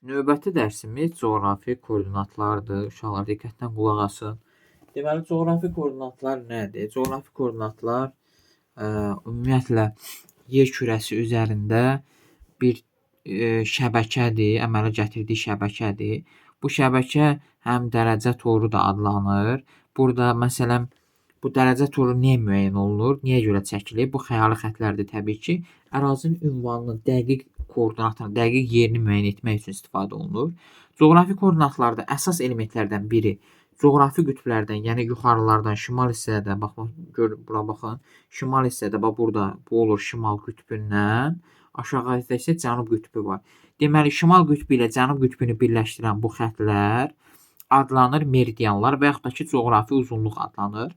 Növbəti dərsimiz coğrafi koordinatlardır. Uşaqlar diqqətlə qulaq asın. Deməli, coğrafi koordinatlar nədir? Coğrafi koordinatlar ümumiyyətlə yer kürəsi üzərində bir şəbəkədir, əmələ gətirdiyi şəbəkədir. Bu şəbəkə həm dərəcə toru da adlanır. Burada məsələn bu dərəcə toru niyə müəyyən olunur? Niyə görə çəkilir? Bu xəyali xətlərdir təbii ki. Ərazinin ünvanını, dəqiq koordinatını, dəqiq yerini müəyyən etmək üçün istifadə olunur. Coğrafi koordinatlarda əsas elementlərdən biri coğrafi qütblərdən, yəni yuxarılardan şimal hissədə, bax bura baxın. Şimal hissədə bax burada bu olur şimal qütbündən, aşağıda isə cənub qütbü var. Deməli, şimal qütbü ilə cənub qütbünü birləşdirən bu xətlər adlanır meridianlar və yaxud da ki, coğrafi uzunluq adlanır.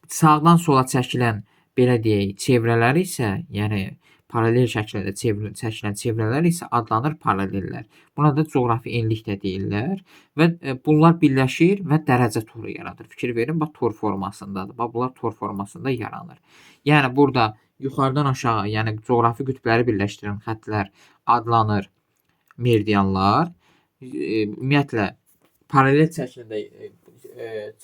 Sağdan sola çəkilən, belə deyək, çevrələr isə, yəni paralel şəkildə çəkilən çevrələr isə adlanır paralellər. Buna da coğrafi enlik də deyirlər və bunlar birləşir və dərəcə toru yaradır. Fikir verin, bax tor formasındadır. Bax bunlar tor formasında yaranır. Yəni burada yuxarıdan aşağı, yəni coğrafi qütbləri birləşdirən xəttlər adlanır meridianlar. Ümumiyyətlə paralel şəkildə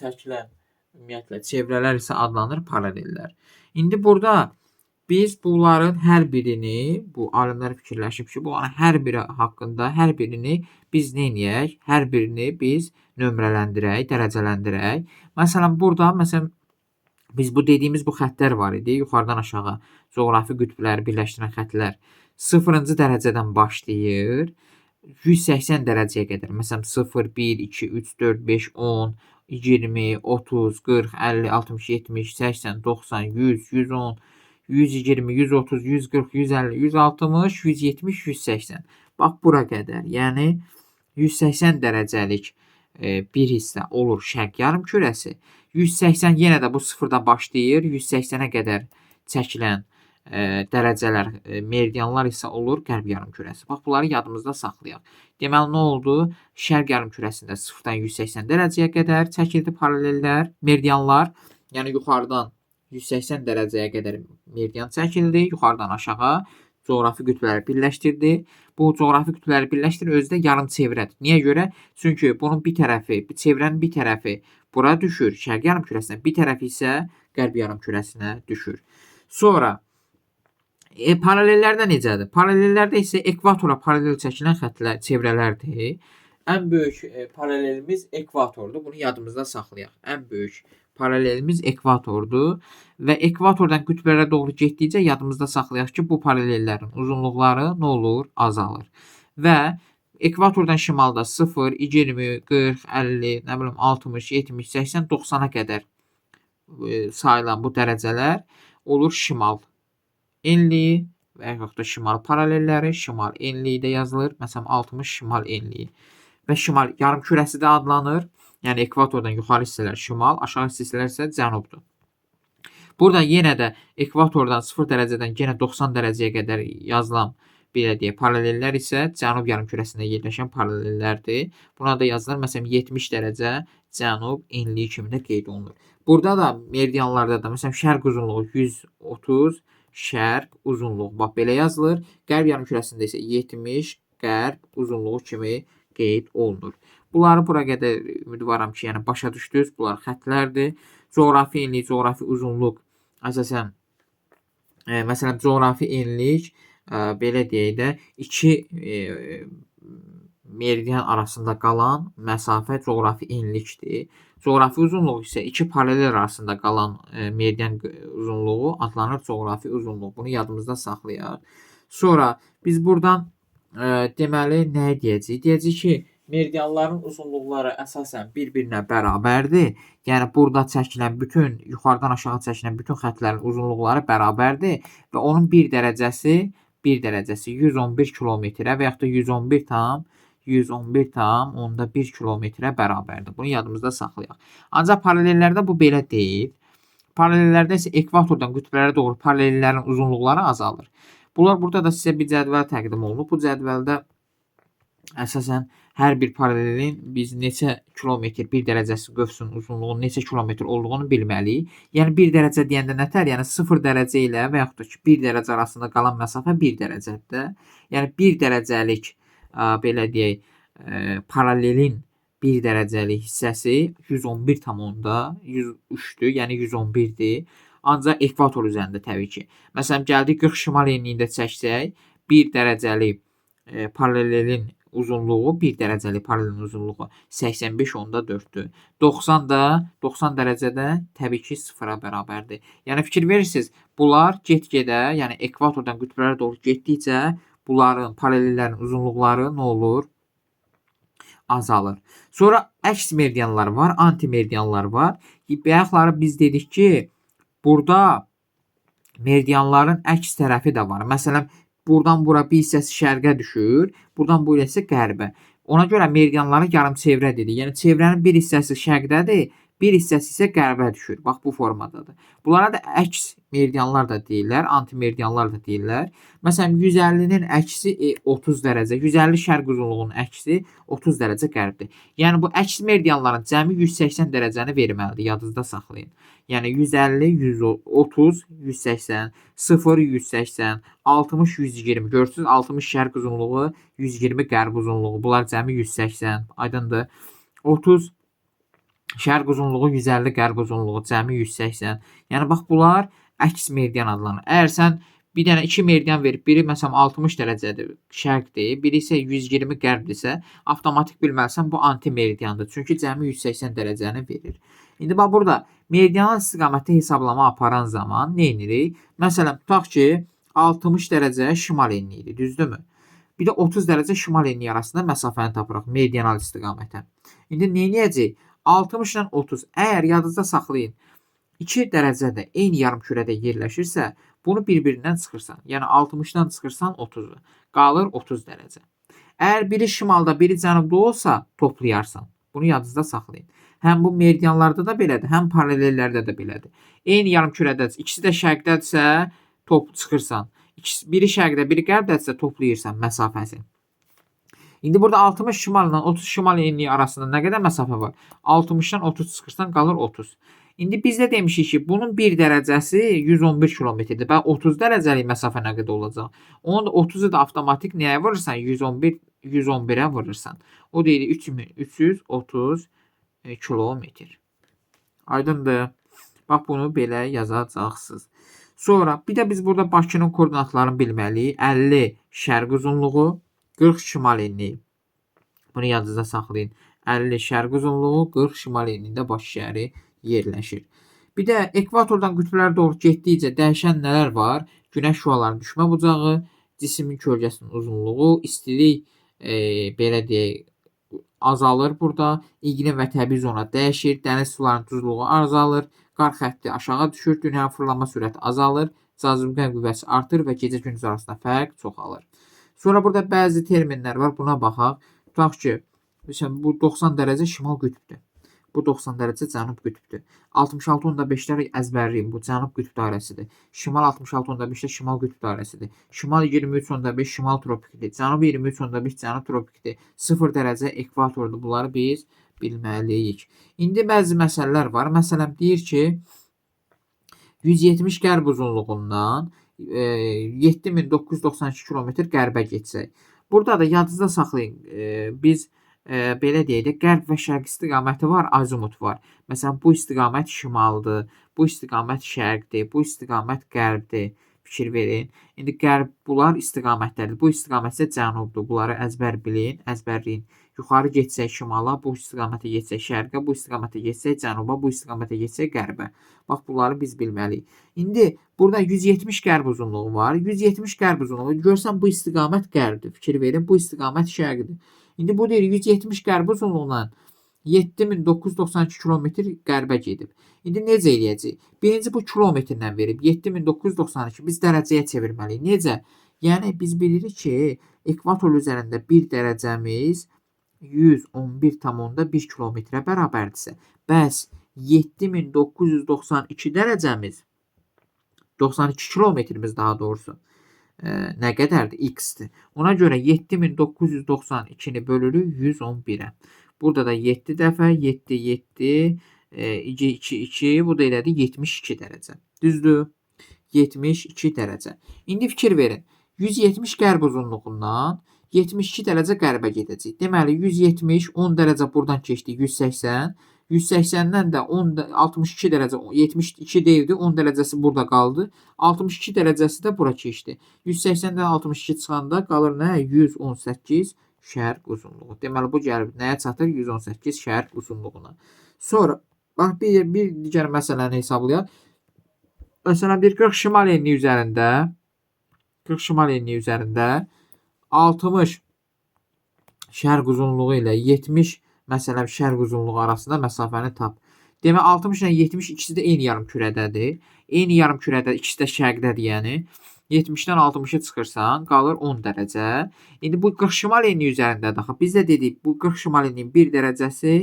çəkilən ümumiyyətlə çevrələr isə adlanır paralellər. İndi burada biz bunların hər birini, bu alimlər fikirləşib ki, bunların hər biri haqqında, hər birini biz neyniyək? Hər birini biz nömrələndirək, dərəcələndirək. Məsələn, burada, biz bu dediyimiz bu xəttlər var idi. Yuxarıdan aşağı coğrafi qütbləri birləşdirən xəttlər 0-cı dərəcədən başlayır. 180 dərəcəyə qədər. Məsələn, 0, 1, 2, 3, 4, 5, 10, 20, 30, 40, 50, 60, 70, 80, 90, 100, 110, 120, 130, 140, 150, 160, 170, 180. Bax, bura qədər. Yəni, 180 dərəcəlik bir hissə olur şərq yarımkürəsi. 180 yenə də bu sıfırdan başlayır. 180-ə qədər çəkilən dərəcələr, meridianlar isə olur qərb yarımkürəsi. Bax, bunları yadımızda saxlayaq. Deməli, nə oldu? Şərq yarımkürəsində 0-dan 180 dərəcəyə qədər çəkildi paralellər, meridianlar. Yəni, yuxarıdan 180 dərəcəyə qədər meridian çəkildi. Yuxarıdan aşağı coğrafi qütbləri birləşdirdi. Bu coğrafi qütbləri birləşdirir, özü də yarım çevrədir. Niyə görə? Çünki bunun bir tərəfi, çevrənin bir tərəfi bura düşür, şərq yarımkürəsinə, bir tərəfi isə qərb yarımkürəsinə düşür. Sonra paralellərdə necədir? Paralellərdə isə ekvatora paralel çəkilən xəttlər, çevrələrdir. Ən böyük paralelimiz ekvatordur. Bunu yadımızda saxlayaq. Ən böyük paralelimiz ekvatordur və ekvatordan qütblərə doğru getdikcə yadımızda saxlayaq ki, bu paralellərin uzunluqları nə olur? Azalır. Və ekvatordan şimalda 0, 20, 40, 50, nə bilim 60, 70, 80, 90-a qədər sayılan bu dərəcələr olur şimal enliyi və yaxud da şimal paralelləri, şimal enliyi də yazılır. Məsələn, 60 şimal enliyi və şimal yarımkürəsi də adlanır. Yəni, ekvatordan yuxarı hissələr şimal, aşağı hissələr isə cənubdur. Burada yenə də ekvatordan 0 dərəcədən yenə 90 dərəcəyə qədər yazılan belə deyək, paralellər isə cənub yarımkürəsində yerləşən paralellərdir. Buna da yazılır, məsələn, 70 dərəcə cənub enliyi kimi də qeyd olunur. Burada da meridianlarda da, məsələn, şərq uzunluğu 130, şərq uzunluğu, bax, belə yazılır. Qərb yarımkürəsində isə 70 qərb uzunluğu kimi qeyd olunur. Bunları bura qədər ümidvaram ki, yəni başa düşdünüz. Bunlar xəttlərdir. Coğrafi enlik, coğrafi uzunluq, əsasən, məsələn, coğrafi enlik, belə deyək də, iki meridian arasında qalan məsafə coğrafi enlikdir. Coğrafi uzunluq isə iki paralel arasında qalan meridian uzunluğu adlanır coğrafi uzunluq. Bunu yadımızda saxlayaq. Sonra biz buradan deməli nəyə deyəcəyik? Deyəcəyik ki, meridianların uzunluqları əsasən bir-birinə bərabərdir. Yəni, burada çəkilən bütün, yuxarıdan aşağı çəkilən bütün xəttlərin uzunluqları bərabərdir və onun bir dərəcəsi 111 kilometrə və yaxud da 111,1 kilometrə bərabərdir. Bunu yadımızda saxlayaq. Ancaq paralellərdə bu belə deyil. Paralellərdə isə ekvatordan qütblərə doğru paralellərin uzunluqları azalır. Bunlar burada da sizə bir cədvəl təqdim olunub. Bu cədvəldə əsasən hər bir paralelin biz neçə kilometr, bir dərəcəsi qövsünün uzunluğunun neçə kilometr olduğunu bilməliyik. Yəni, 1 dərəcə deyəndə nətər? Yəni, 0 dərəcə ilə və yaxud da ki, 1 dərəcə arasında qalan məsafə 1 dərəcədir. Yəni, 1 dərəcəlik belə deyək, paralelin 1 dərəcəlik hissəsi 111,103-dür, yəni 111-dir. Ancaq ekvator üzərində təbii ki. Məsələn, gəldik 40 şimal enliyində çəksək, 1 dərəcəlik paralelin uzunluğu 1 dərəcəlik paralelin uzunluğu 85,4-dür. 90 dərəcədə təbii ki 0-a bərabərdir. Yəni fikir verirsiniz, bunlar get-gedə, yəni ekvatordan qütblərə doğru getdikcə bunların paralellərin uzunluqları nə olur? Azalır. Sonra əks meridianlar var, antimeridianlar var. Bayaqları biz dedik ki, burada meridianların əks tərəfi də var. Məsələn, buradan bura bir hissəsi şərqə düşür, buradan bu hissəsi qərbə. Ona görə meridianlara yarımçevrə dedik. Yəni çevrənin bir hissəsi şərqdədir, bir hissəsi isə qərbə düşür. Bax bu formadadır. Bunlara da əks meridianlar da deyirlər, antimeridianlar da deyirlər. Məsələn, 150-nin əksi 30 dərəcə, 150 şərq uzunluğunun əksi 30 dərəcə qərbdir. Yəni bu əks meridianların cəmi 180 dərəcəni verməlidir, yadınızda saxlayın. Yəni 150, 130, 180, 0, 180, 60, 120. Görürsünüz, 60 şərq uzunluğu, 120 qərb uzunluğu. Bunlar cəmi 180. Aydındır. 30 şərq uzunluğu, 150 qərb uzunluğu, cəmi 180. Yəni bax bunlar əks meridian adlanır. Əgər sən bir dənə 2 meridian verib, biri məsələn 60 dərəcədir, şərqdir, biri isə 120 qərbdirsə, avtomatik bilməlisən bu antimeridiandır. Çünki cəmi 180 dərəcəni verir. İndi bax burada meridianal istiqamətdə hesablama aparan zaman nə edirik? Məsələn, tutaq ki, 60 dərəcə şimal enliyidir, düzdürmü? Bir də 30 dərəcə şimal enliyi arasında məsafəni tapırıq meridianal istiqamətə. İndi nə edəcəyik? 60 ilə 30. Əgər yadınızda saxlayın, 2 dərəcədə eyni yarımkürədə yerləşirsə, bunu bir-birindən çıxırsan. Yəni 60-dan çıxırsan 30-u. Qalır 30 dərəcə. Əgər biri şimalda, biri cənubda olsa, toplayarsan. Bunu yadınızda saxlayın. Həm bu meridianlarda da belədir, həm paralellərdə də belədir. Eyni yarımkürədədirsə, ikisi də şərqdədirsə, çıxırsan. Biri şərqdə, biri qərbdədirsə, toplayırsan məsafəsini. İndi burada 60 şimal ilə 30 şimal enliyi arasında nə qədər məsafə var? 60-dan 30 çıxırsan, qalır 30. İndi biz də demişik ki, bunun 1 dərəcəsi 111 kilometrdir. Bax 30 dərəcəlik məsafə nə qədər olacaq? Onun da 30-u da avtomatik nəyə vurursan? 111-ə vurursan. O deyir 3330 kilometr. Aydındır. Bax bunu belə yazacaqsınız. Sonra bir də biz burada Bakının koordinatlarını bilməliyik. 50 şərq uzunluğu, 40 şimal enliyi. Bunu yadınızda saxlayın. 50 şərq uzunluğu, 40 şimal enliyində Bakı şəhəri yerləşir. Bir də ekvatordan qütblərə doğru getdikcə dəyişən nələr var? Günəş şüalarının düşmə bucağı, cismin kölgəsinin uzunluğu, istilik belə deyək azalır burada. İqlim və təbii zona dəyişir, dəniz sularının duzluğu azalır, qar xətti aşağı düşür, dünyanın fırlanma sürəti azalır, cazibə qüvvəsi artır və gecə gündüz arasında fərq çoxalır. Sonra burada bəzi terminlər var, buna baxaq. Tutaq ki, bu 90 dərəcə şimal qütbdür. Bu 90 dərəcə cənub qütbdür. 66,5-ləri əzbərləyin, bu cənub qütb dairəsidir. Şimal 66,5-də şimal qütb dairəsidir. Şimal 23,5 şimal tropikdir. Cənub 23,5 cənub tropikdir. 0 dərəcə ekvatordur. Bunları biz bilməliyik. İndi bəzi məsələlər var. Məsələn, deyir ki, 170 qərb uzunluğundan 7992 kilometr qərbə getsək. Burada da yadınızda saxlayın. Biz belə deyək də, qərb və şərq istiqaməti var, azimut var. Məsələn, bu istiqamət şimaldır, bu istiqamət şərqdir, bu istiqamət qərbdir. Fikir verin. İndi qərb bunlar istiqamətlərdir. Bu istiqamət isə cənubdur. Bunları əzbər bilin, əzbərləyin. Yuxarı getsək şimala, bu istiqamətə getsək şərqə, bu istiqamətə getsək cənuba, bu istiqamətə getsək qərbə. Bax, bunları biz bilməliyik. İndi burada 170 qərb uzunluğu var. 170 qərb uzunluğu. Görsən bu istiqamət qərbdir. Fikir verin, bu istiqamət şərqdir. İndi bu deyir 170 qərb uzunluğundan 7992 kilometr qərbə gedib. İndi necə eləyəcək? Birinci bu kilometrlə verib 7992 biz dərəcəyə çevirməliyik. Necə? Yəni biz bilirik ki, ekvator üzərində 1 dərəcəmiz 111,1 kilometrə bərabərdirsə, bəs 7992 dərəcəmiz 92 kilometrimiz daha doğrusu nə qədərdir? X-dir. Ona görə 7992-ni bölürük 111-ə. Burada da 7 dəfə, 7, 7, 2, 2, bu da elədi 72 dərəcə. Düzdür? 72 dərəcə. İndi fikir verin. 170 qərb uzunluğundan 72 dərəcə qərbə gedəcək. Deməli 170, 10 dərəcə buradan keçdi 180. 180-dən də 62 dərəcə 72 deyildi, 10 dərəcəsi burada qaldı. 62 dərəcəsi də bura keçdi. 180-dən 62 çıxanda qalır nə? 118 şərq uzunluğu. Deməli bu gəlib nəyə çatır? 118 şərq uzunluğuna. Sonra bax bir digər məsələni hesablayaq. Məsələn bir 40 şimal enliyi üzərində 60 şərq uzunluğu ilə 70 məsələn şərq uzunluğu arasında məsafəni tap. Demək 60 ilə 70 ikisi də eyni yarımkürədədir. Eyni yarımkürədə ikisi də şərqdədir, yəni 70-dən 60-a çıxırsan, qalır 10 dərəcə. İndi bu 40 şimal enliyi üzərindədir. Axı biz də dedik, bu 40 şimal enliyin 1 dərəcəsi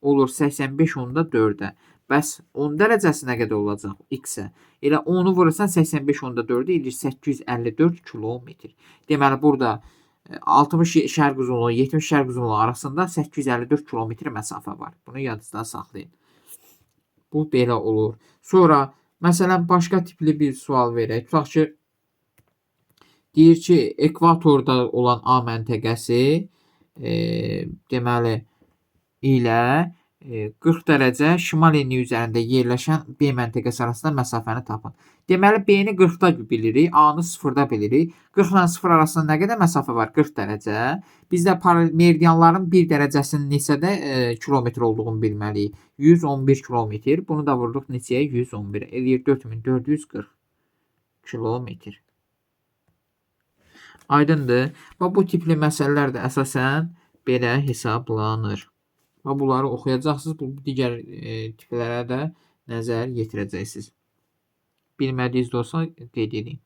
olur 85/4-ə. Bəs 10 dərəcəsi nə qədər olacaq? X-ə. Elə 10-u vurursan 85/4-ə edir 854 kilometr. Deməli burada 60 şərq uzunluğu, 70 şərq uzunluğu arasında 854 kilometr məsafə var. Bunu yadınızda saxlayın. Bu belə olur. Sonra məsələn başqa tipli bir sual verək. Tutaq ki, deyir ki, ekvatorda olan A məntəqəsi deməli ilə 40 dərəcə şimal enliyi üzərində yerləşən B məntəqəsi arasında məsafəni tapın. Deməli B-ni 40-da bilirik, A-nı 0-da bilirik. 40 ilə 0 arasında nə qədər məsafə var? 40 dərəcə. Biz də meridianların 1 dərəcəsinin neçədə kilometr olduğunu bilməliyik. 111 kilometr. Bunu da vururuq neçəyə? 111. Eləyir 4440 kilometr. Aydındır. Və bu tipli məsələlər də əsasən belə hesablanır. Və bunları oxuyacaqsınız. Bu digər tiplərə də nəzər yetirəcəksiniz. Bilmədiyiniz də olsa qeyd edin.